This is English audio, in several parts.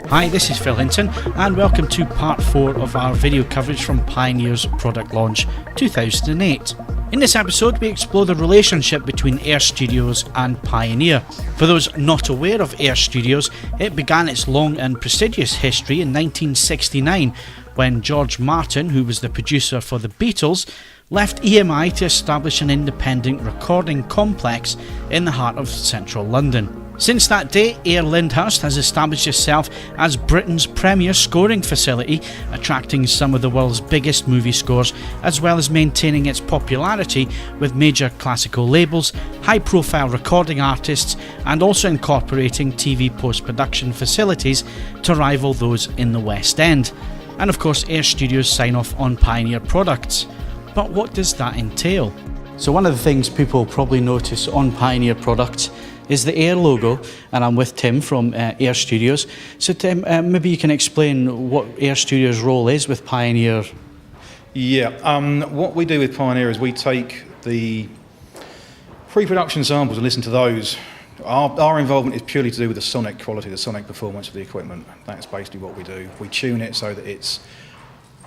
Hi, this is Phil Hinton and welcome to part 4 of our video coverage from Pioneer's product launch 2008. In this episode we explore the relationship between Air Studios and Pioneer. For those not aware of Air Studios, it began its long and prestigious history in 1969 when George Martin, who was the producer for the Beatles, left EMI to establish an independent recording complex in the heart of central London. Since that day, Air Lyndhurst has established itself as Britain's premier scoring facility, attracting some of the world's biggest movie scores, as well as maintaining its popularity with major classical labels, high-profile recording artists, and also incorporating TV post-production facilities to rival those in the West End. And of course, Air Studios sign off on Pioneer products. But what does that entail? So one of the things people probably notice on Pioneer products is the Air logo, and I'm with Tim from Air Studios. So Tim, maybe you can explain what Air Studios' role is with Pioneer. Yeah, what we do with Pioneer is we take the pre-production samples and listen to those. Our involvement is purely to do with the sonic quality, the sonic performance of the equipment. That's basically what we do. We tune it so that it's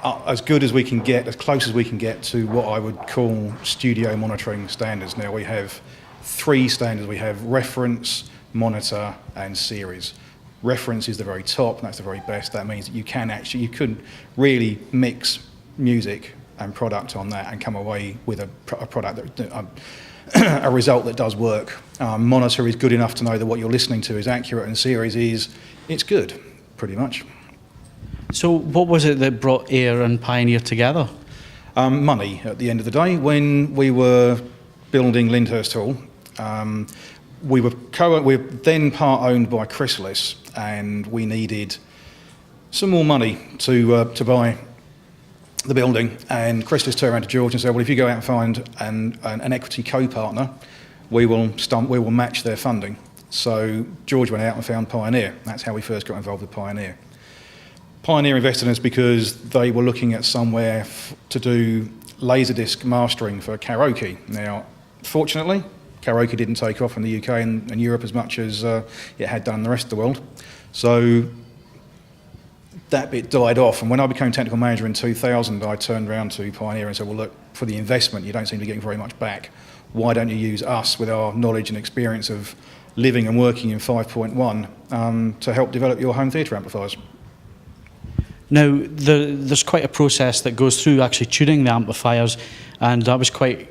as good as we can get, as close as we can get to what I would call studio monitoring standards. Now we have 3 standards. We have reference, monitor and series. Reference is the very top, and that's the very best. That means that you couldn't really mix music and product on that and come away with a product that a result that does work. Monitor is good enough to know that what you're listening to is accurate, and series is, it's good, pretty much. So what was it that brought Air and Pioneer together? Money, at the end of the day. When we were building Lyndhurst Hall, we were then part owned by Chrysalis, and we needed some more money to buy the building. And Chrysalis turned around to George and said, well, if you go out and find an equity co-partner, we will match their funding. So George went out and found Pioneer. That's how we first got involved with Pioneer. Pioneer invested in us because they were looking at somewhere to do Laserdisc mastering for karaoke. Now, fortunately, karaoke didn't take off in the UK and Europe as much as it had done in the rest of the world. So that bit died off. And when I became technical manager in 2000, I turned around to Pioneer and said, well, look, for the investment, you don't seem to be getting very much back. Why don't you use us with our knowledge and experience of living and working in 5.1 to help develop your home theatre amplifiers? Now, there's quite a process that goes through actually tuning the amplifiers, and I was quite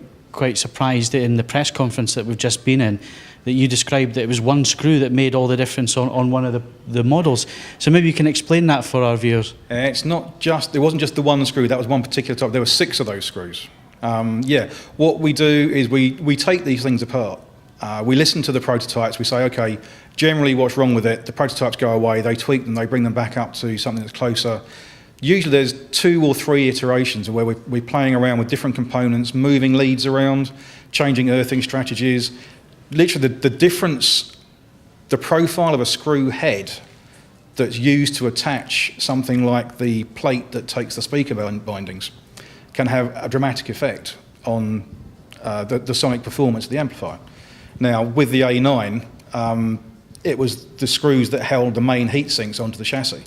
surprised in the press conference that we've just been in that you described that it was one screw that made all the difference on one of the models. So maybe you can explain that for our viewers. It wasn't just the one screw, that was one particular type. There were 6 of those screws. What we do is we take these things apart. We listen to the prototypes, we say, okay, generally what's wrong with it, the prototypes go away, they tweak them, they bring them back up to something that's closer. Usually there's 2 or 3 iterations where we're playing around with different components, moving leads around, changing earthing strategies. Literally the difference, the profile of a screw head that's used to attach something like the plate that takes the speaker bindings can have a dramatic effect on the sonic performance of the amplifier. Now, with the A9, it was the screws that held the main heat sinks onto the chassis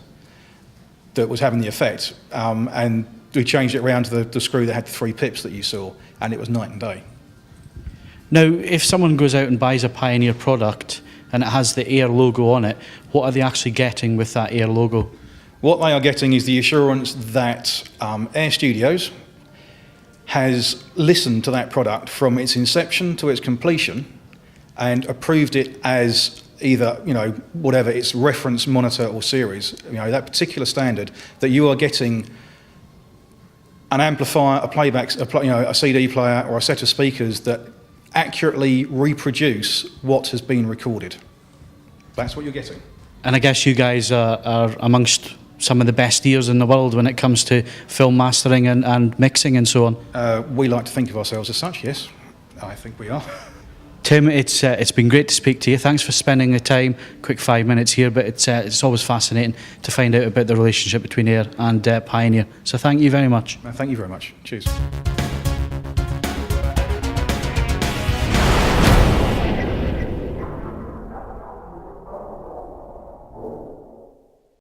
that was having the effect, and we changed it around to the screw that had the 3 pips that you saw, and it was night and day. Now, if someone goes out and buys a Pioneer product and it has the Air logo on it, what are they actually getting with that Air logo? What they are getting is the assurance that Air Studios has listened to that product from its inception to its completion and approved it as either, whatever its reference, monitor or series, that particular standard, that you are getting an amplifier, a playback, a CD player or a set of speakers that accurately reproduce what has been recorded. That's what you're getting. And I guess you guys are amongst some of the best ears in the world when it comes to film mastering and mixing and so on. We like to think of ourselves as such, yes. I think we are. Tim, it's been great to speak to you. Thanks for spending the time. Quick 5 minutes here, but it's always fascinating to find out about the relationship between Air and Pioneer. So thank you very much. Thank you very much. Cheers.